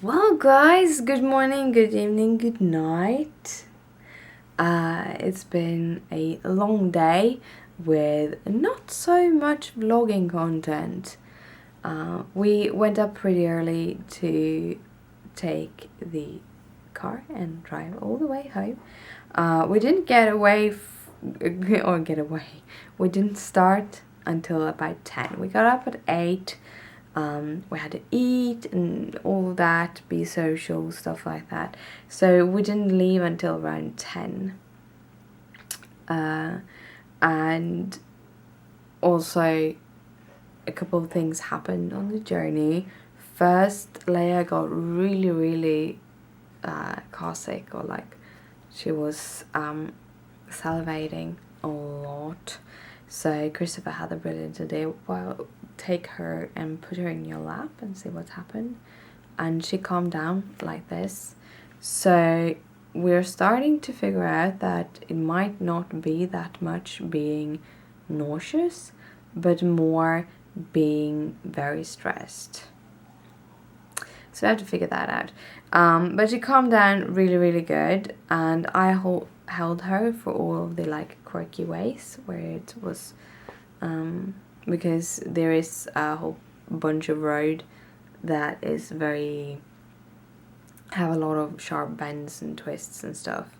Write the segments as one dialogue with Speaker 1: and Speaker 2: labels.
Speaker 1: Well, guys, good morning, good evening, good night. It's been a long day with not so much vlogging content. We went up pretty early to take the car and drive all the way home. We didn't get away, or get away. We didn't start until about 10. We got up at 8. We had to eat and all that, be social, stuff like that. So we didn't leave until around 10. And also, a couple of things happened on the journey. First, Leia got really car sick, or like she was salivating a lot. So Christopher had a brilliant idea. Well, take her and put her in your lap and see what happened. And she calmed down like this. So we're starting to figure out that it might not be that much being nauseous, but more being very stressed. So I have to figure that out. But she calmed down really good, and I held her for all of the like quirky ways where it was, because there is a whole bunch of road that is have a lot of sharp bends and twists and stuff.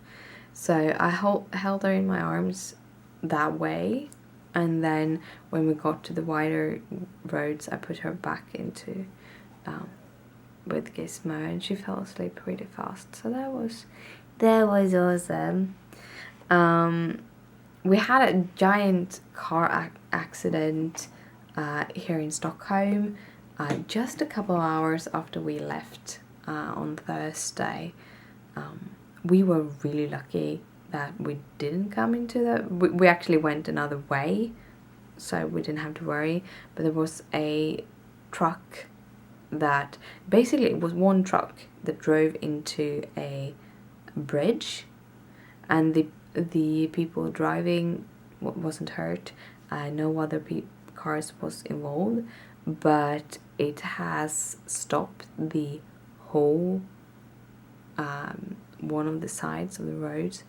Speaker 1: So I held her in my arms that way, and then when we got to the wider roads, I put her back into with Gizmo, and she fell asleep pretty fast. So that was awesome. We had a giant car accident here in Stockholm just a couple of hours after we left on Thursday. We were really lucky that we didn't come into we actually went another way, so we didn't have to worry. But there was a truck that basically, it was one truck that drove into a bridge, and the people driving wasn't hurt. No other cars was involved, but it has stopped the whole one of the sides of the road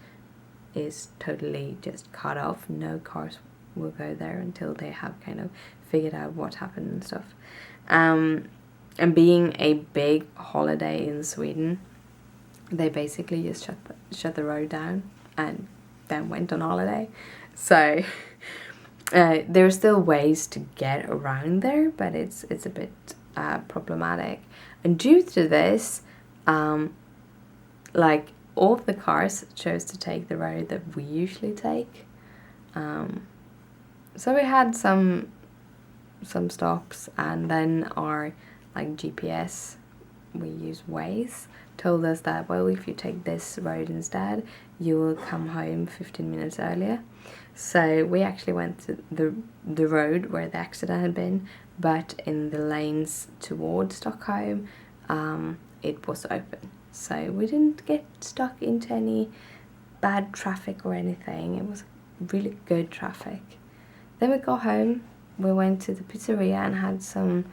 Speaker 1: is totally just cut off. No cars will go there until they have kind of figured out what happened and stuff. And being a big holiday in Sweden, they basically just shut the road down and then went on holiday. So there are still ways to get around there, but it's a bit problematic. And due to this, like all of the cars chose to take the road that we usually take. So we had some stops, and then our like GPS, we use Waze, told us that, well, if you take this road instead, you will come home 15 minutes earlier. So we actually went to the road where the accident had been, but in the lanes towards Stockholm, it was open. So we didn't get stuck into any bad traffic or anything. It was really good traffic. Then we got home, we went to the pizzeria and had some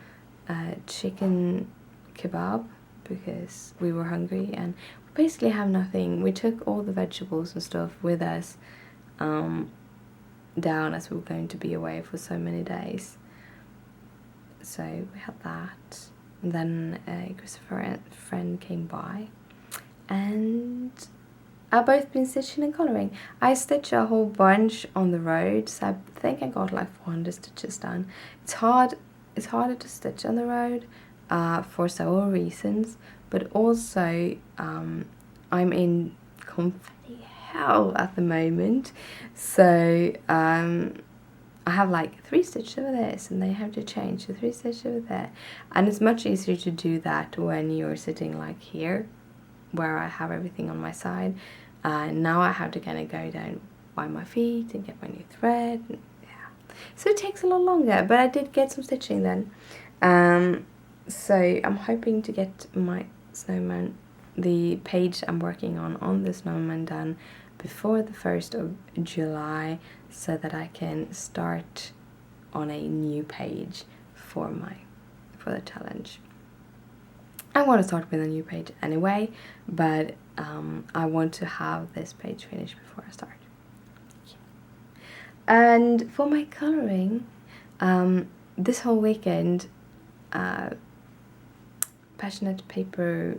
Speaker 1: chicken kebab because we were hungry, and we basically have nothing. We took all the vegetables and stuff with us down, as we were going to be away for so many days. So we had that. And then Christopher friend came by, and I've both been stitching and colouring. I stitched a whole bunch on the road, so I think I got like 400 stitches done. It's harder to stitch on the road for several reasons, but also I'm in confetti hell at the moment. So I have like 3 stitches over this, and then you have to change the 3 stitches over there. And it's much easier to do that when you're sitting like here, where I have everything on my side. Now I have to kind of go down by my feet and get my new thread. Yeah. So it takes a lot longer, but I did get some stitching then. So I'm hoping to get my snowman, the page I'm working on the snowman, done before the 1st of July, so that I can start on a new page for the challenge. I want to start with a new page anyway, but I want to have this page finished before I start. And for my colouring, this whole weekend, Passionate Paper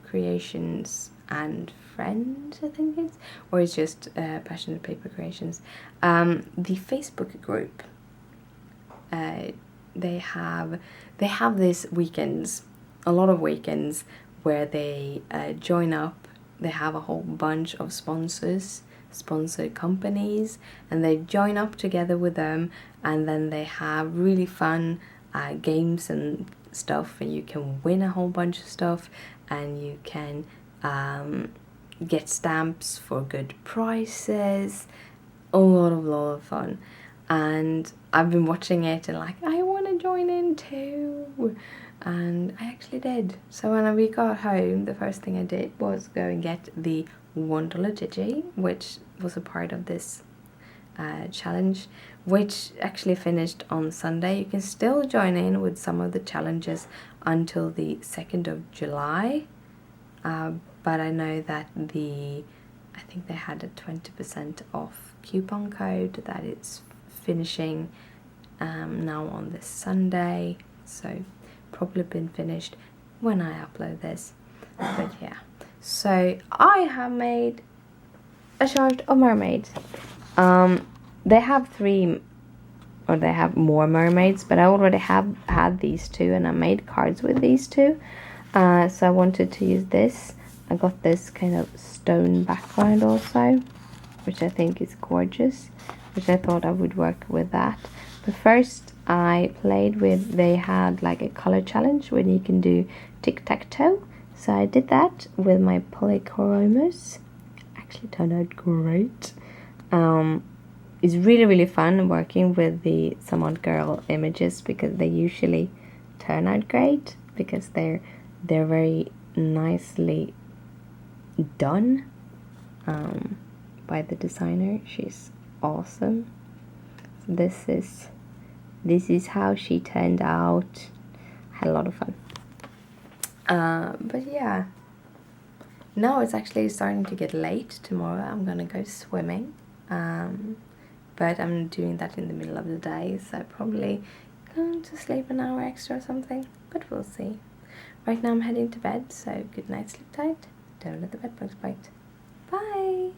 Speaker 1: Creations and Friends, I think it's, or it's just Passionate Paper Creations, the Facebook group. They have these weekends, a lot of weekends, where they join up. They have a whole bunch of sponsored companies, and they join up together with them, and then they have really fun games and stuff, and you can win a whole bunch of stuff, and you can get stamps for good prices. A lot of fun. And I've been watching it and like, I want to join in too. And I actually did. So when we got home, the first thing I did was go and get the $1 Digi, which was a part of this challenge, which actually finished on Sunday. You can still join in with some of the challenges until the 2nd of July. But I know that I think they had a 20% off coupon code that it's finishing now on this Sunday, so probably been finished when I upload this. But yeah, so I have made a chart of mermaids. They have 3, or they have more mermaids, but I already have had these 2, and I made cards with these 2, so I wanted to use this. I got this kind of stone background also, which I think is gorgeous, which I thought I would work with that. But first I played with, they had like a color challenge where you can do tic-tac-toe. So I did that with my polychromos. Actually turned out great. It's really fun working with the Samont Girl images, because they usually turn out great, because they're very nicely done by the designer. She's awesome. So this is how she turned out. Had a lot of fun. But yeah, now it's actually starting to get late. Tomorrow I'm gonna go swimming, but I'm doing that in the middle of the day, so probably going to sleep an hour extra or something, but we'll see. Right now I'm heading to bed, so good night, sleep tight, don't let the bed bugs bite. Bye!